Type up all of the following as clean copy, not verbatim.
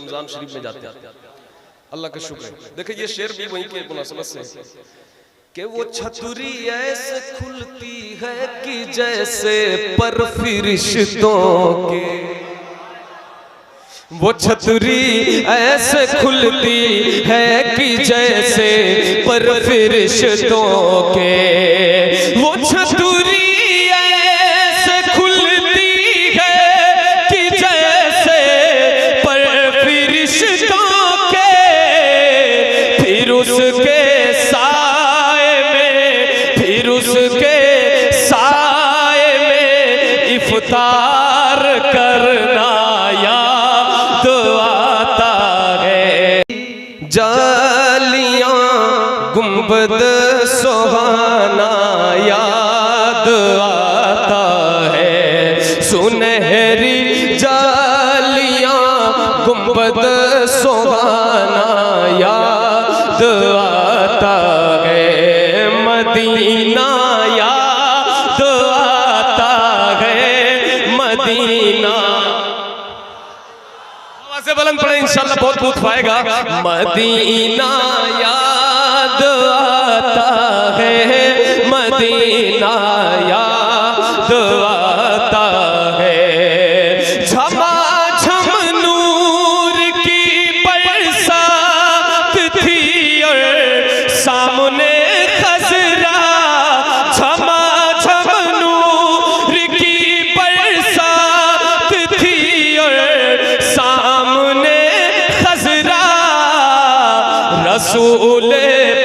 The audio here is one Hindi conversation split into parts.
रमजान शरीफ में जाते हैं। अल्लाह का शुक्र है। देखिए ये शेर भी वहीं के मुनासबत से कि वो छतरी ऐसे खुलती है कि जैसे पर फरिश्तों के, वो छतरी ऐसे खुलती है कि जैसे पर फरिश्तों के, वो छतरी ऐसे खुलती है कि जैसे पर फरिश्तों के, फिर उसके साए में, फिर उसके साए में इफ्तार करना जालियां गुंबद सुहाना याद आता है, सुनहरी जालियां गुंबद सुहाना याद आता है, मदीना याद आता है, मदीना से बुलंद पड़े इंशाल्लाह बहुत बहुत पाएगा। मदीना याद आता है, मदीना याद आता है, झमाझम नूर की बरसात थी और सामने खजरा, झमाझम नूर की बरसात थी और रसूल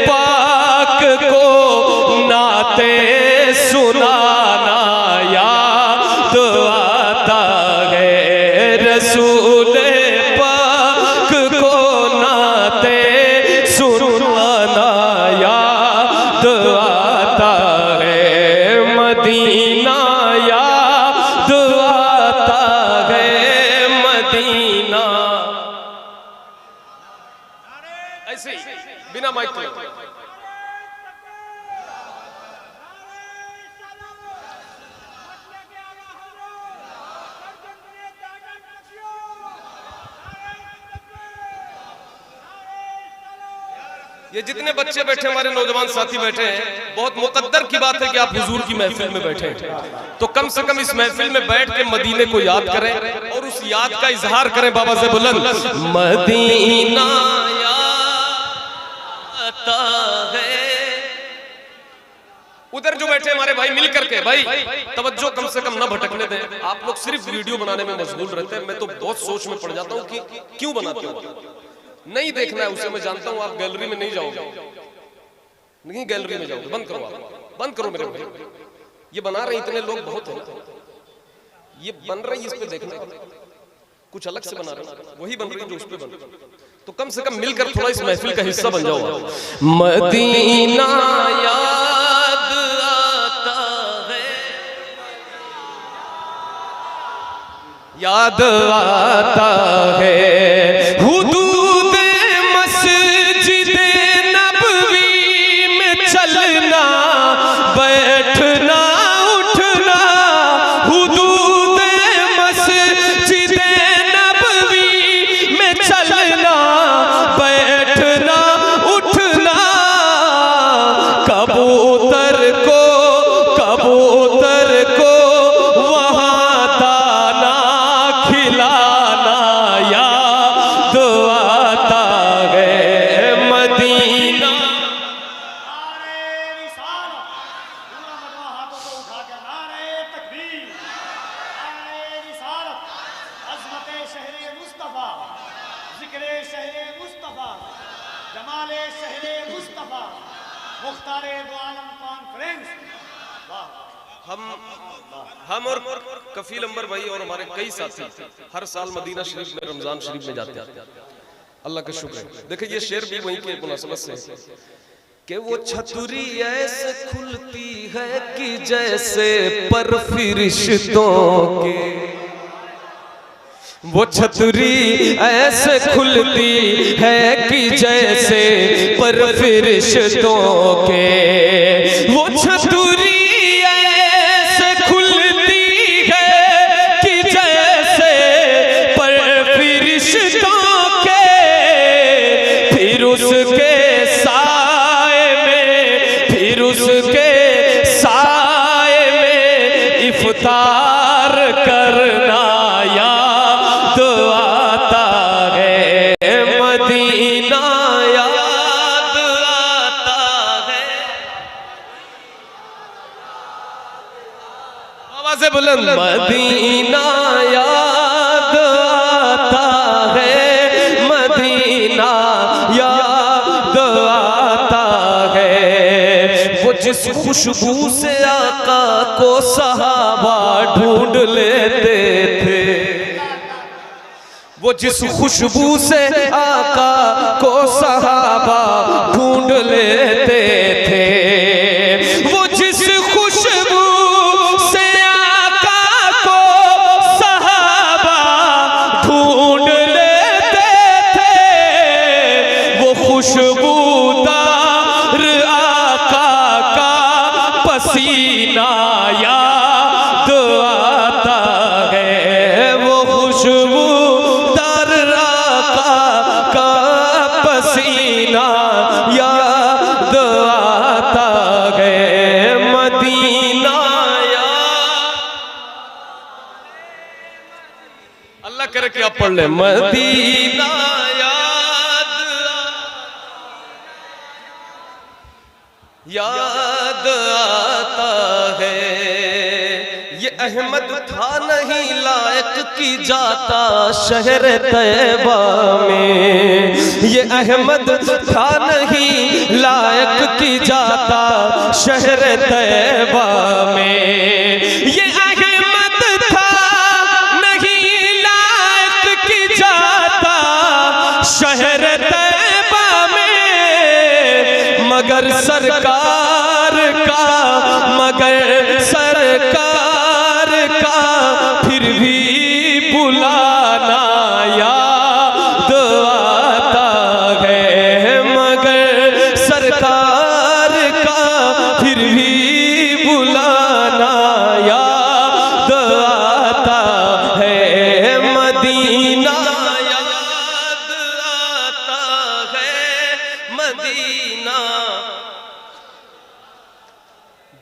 पाक को नाते सुनाना याद आता है, रसूल पाक को नाते सुनाना याद आता है, मदीना याद आता है, मदीना। ऐसे ही बिना माइक के ये जितने बच्चे बैठे, हमारे नौजवान साथी बैठे हैं, बहुत मुकद्दर की बात है कि आप हुजूर की महफिल में बैठे हैं, तो कम से कम इस महफिल में बैठ के मदीने को याद करें और उस याद का इजहार करें बाबा से बुलंद, मदीना है। उधर जो बैठे हमारे भाई मिल करके, भाई तवज्जो कम से कम ना भटकने दें। आप लोग सिर्फ वीडियो बनाने में मशगूल रहते हैं, मैं तो बहुत सोच में पड़ जाता हूँ कि क्यों बनाते हो। नहीं देखना है उसे, मैं जानता हूँ आप गैलरी में नहीं जाओगे, नहीं गैलरी में जाओगे, बंद करो, आप बंद करो मेरे भाई। ये बना रहे इतने लोग बहुत हैं, ये बन रही इस पे देखना, कुछ अलग से बना रहे, वही बन रही जो उस पे बन रही, तो कम से कम मिलकर थोड़ा इस महफिल का हिस्सा बन जाओ। मदीना याद आता है, याद आता है, हुदूद मस्जिद नबवी में चलना बैठना उठना, हुदूद मस्जिद नबवी में चलना बैठना उठना, कबूतर को वहाँ दाना खिलाना याद आता है, मदीना। हम और कफील अंबर भाई और हमारे कई साथी हर साल मदीना शरीफ में रमजान शरीफ में जाते हैं। अल्लाह का शुक्र है। देखिए ये शेर भी वहीं के मुनासबत से कि वो छतरी ऐसे खुलती है कि जैसे पर फरिश्तों के, वो छतरी ऐसे खुलती है कि जैसे पर फरिश्तों के, वो छतरी ऐसे खुलती है कि जैसे पर फरिश्तों मदीना याद आता है, मदीना याद आता है। वो जिस खुशबू से आका को सहाबा ढूंढ लेते थे, वो जिस खुशबू से आका को सहाबा ढूंढ लेते थे, वो जिस खुशबू से आका को सहाबा ढूंढ लेते थे, वो खुशबूदार आका का पसीना याद आता है, वो खुशबू पसीना याद आता है, मदीना याद। अल्लाह करे कि आप पढ़ ले, मदीना याद आता है। ये अहमद था नहीं लायक की जाता शहर तैबा में, ये अहमद था नहीं लायक की जाता शहर तैबा में, ये अहमद था नहीं लायक की जाता शहर तैबा में, मगर सरकार का, मगर सरकार का फिर भी बुलाना याद आता है, मगर सरकार का फिर भी बुलाना याद आता है, मदीना याद आता है, मदीना।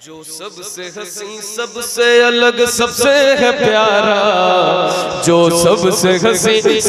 जो सबसे हसीन, सबसे अलग, सबसे है प्यारा, जो सबसे हसीन